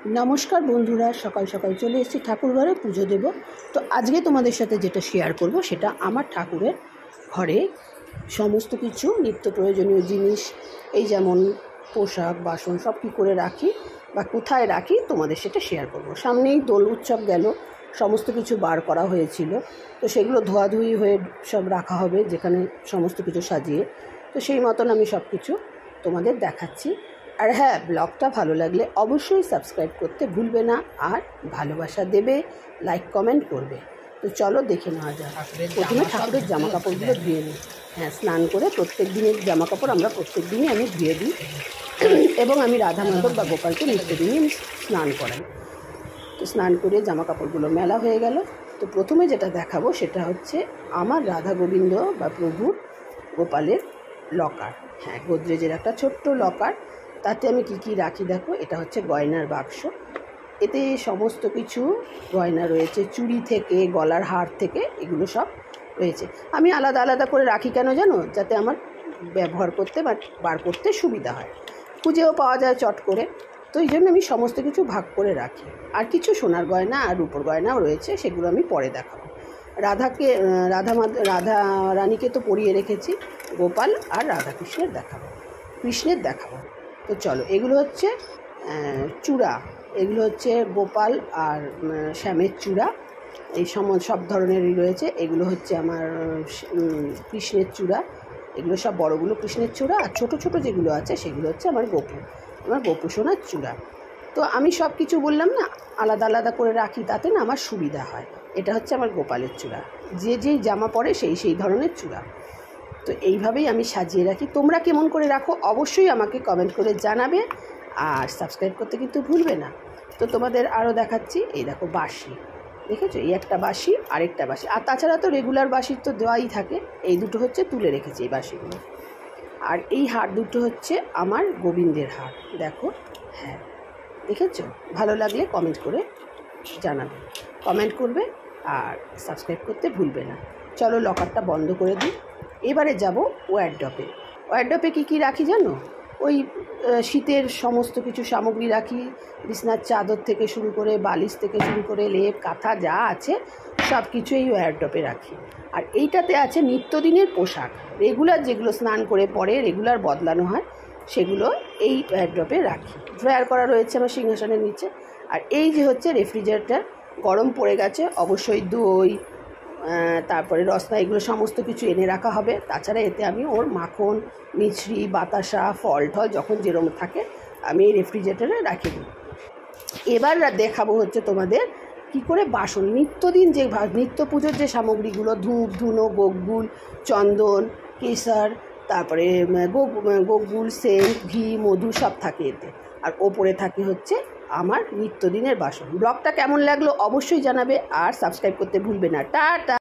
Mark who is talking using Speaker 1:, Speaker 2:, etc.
Speaker 1: नमस्कार बंधुरा सकाल सकाल चले एसेছি ठाकुर घरे पुजो देव। तो आज के तुम्हारे साथे जेटा शेयर करब सेटा आमार ठाकुरेर घरे समस्त किछु नित्य प्रयोजनीय जिनिस এই যেমন পোশাক বাসন সব কী করে রাখি বা কোথায় রাখি তোমাদের সেটা শেয়ার করব। সামনেই দোল উৎসব গেল, সমস্ত কিছু বার করা হয়েছিল, তো সেগুলো ধোয়াধুয়ি হয়ে সব রাখা হবে যেখানে সমস্ত কিছু সাজিয়ে। তো সেই মতন আমি সব কিছু তোমাদের দেখাচ্ছি। আর হ্যাঁ, ব্লগটা ভালো লাগলে অবশ্যই সাবস্ক্রাইব করতে ভুলবে না, আর ভালোবাসা দেবে, লাইক কমেন্ট করবে। তো চলো দেখে নেওয়া যাক। প্রথমে ঠাকুরের জামা কাপড়গুলো ধুয়ে নিই। হ্যাঁ, স্নান করে প্রত্যেক দিনের জামা কাপড় আমরা প্রত্যেক দিনই আমি ধুয়ে দিই, এবং আমি রাধা মাধব বা গোপালকে নিত্যদিনই আমি স্নান করাই। তো স্নান করে জামা কাপড়গুলো মেলা হয়ে গেল। তো প্রথমে যেটা দেখাবো সেটা হচ্ছে আমার রাধা গোবিন্দ বা প্রভুর গোপালের লকার। হ্যাঁ, গোদরেজের একটা ছোট্ট লকার, তাতে আমি কি কি রাখি দেখো। এটা হচ্ছে গয়নার বাক্স, এতে সমস্ত কিছু গয়না রয়েছে, চুড়ি থেকে গলার হার থেকে এগুলো সব রয়েছে। আমি আলাদা আলাদা করে রাখি কেন জানো? যাতে আমার ব্যবহার করতে বা বার করতে সুবিধা হয়, খুঁজেও পাওয়া যায় চট করে। তো এই জন্য আমি সমস্ত কিছু ভাগ করে রাখি। আর কিছু সোনার গয়না আর রূপোর গয়নাও রয়েছে, সেগুলো আমি পরে দেখাবো। রাধা রানীকে তো পরিয়ে রেখেছি, গোপাল আর রাধাকৃষ্ণের দেখাবো। তো চলো, এগুলো হচ্ছে চূড়া, এগুলো হচ্ছে গোপাল আর শ্যামের চূড়া, এই সব ধরনেরই রয়েছে। এগুলো হচ্ছে আমার কৃষ্ণের চূড়া, এগুলো সব বড়গুলো কৃষ্ণের চূড়া, আর ছোটো ছোটো যেগুলো আছে সেগুলো হচ্ছে আমার গোপু সোনার চূড়া। তো আমি সব কিছু বললাম না, আলাদা আলাদা করে রাখি, তাতে না আমার সুবিধা হয়। এটা হচ্ছে আমার গোপালের চূড়া, যেই জামা পরে সেই ধরনের চূড়া। তো এইভাবেই আমি সাজিয়ে রাখি। তোমরা কেমন করে রাখো অবশ্যই আমাকে কমেন্ট করে জানাবে, আর সাবস্ক্রাইব করতে কিন্তু ভুলবে না। তো তোমাদের আরও দেখাচ্ছি। এই দেখো বাঁশি, দেখেছো? এই একটা বাঁশি, আরেকটা বাঁশি, আর তাছাড়া তো রেগুলার বাঁশি তো দেওয়াই থাকে। এই দুটো হচ্ছে তুলে রেখেছি এই বাঁশিগুলো। আর এই হার দুটো হচ্ছে আমার গোবিন্দের হার, দেখো। হ্যাঁ, দেখেছো? ভালো লাগলে কমেন্ট করে জানাবে, কমেন্ট করবে, আর সাবস্ক্রাইব করতে ভুলবে না। চলো লকারটা বন্ধ করে দিই। এবারে যাব ওয়ারড্রপে কী রাখি জানো? ওই শীতের সমস্ত কিছু সামগ্রী রাখি, বিছনার চাদর থেকে শুরু করে বালিশ থেকে শুরু করে লেপ কাঁথা যা আছে সব কিছু এই ওয়ারড্রপে রাখি। আর এইটাতে আছে নিত্যদিনের পোশাক, রেগুলার যেগুলো স্নান করে পরে রেগুলার বদলানো হয়, সেগুলো এই ওয়ারড্রপে রাখি। ড্রয়ার করা রয়েছে আমার সিংহাসনের নিচে। আর এই যে হচ্ছে রেফ্রিজারেটর, গরম পড়ে গেছে, অবশ্যই দই, তারপরে রসনা, এগুলো সমস্ত কিছু এনে রাখা হবে। তাছাড়া এতে আমি ওর মাখন, মিছরি, বাতাসা, ফল টল যখন যেরকম থাকে আমি এই রেফ্রিজারেটরে রাখি দিই। এবার দেখাবো হচ্ছে তোমাদের কি করে বাসন, নিত্যদিন যে নিত্য পুজোর যে সামগ্রীগুলো, ধূপ ধুনো, গোগগুল, চন্দন, কেশর, তারপরে গোগগুল, সেন্ট, ঘি, মধু সব থাকে এতে। আর ওপরে থাকে হচ্ছে আমার নিত্যদিনের বাসন। ব্লগটা কেমন লাগলো অবশ্যই জানাবে, আর সাবস্ক্রাইব করতে ভুলবে না। টাটা।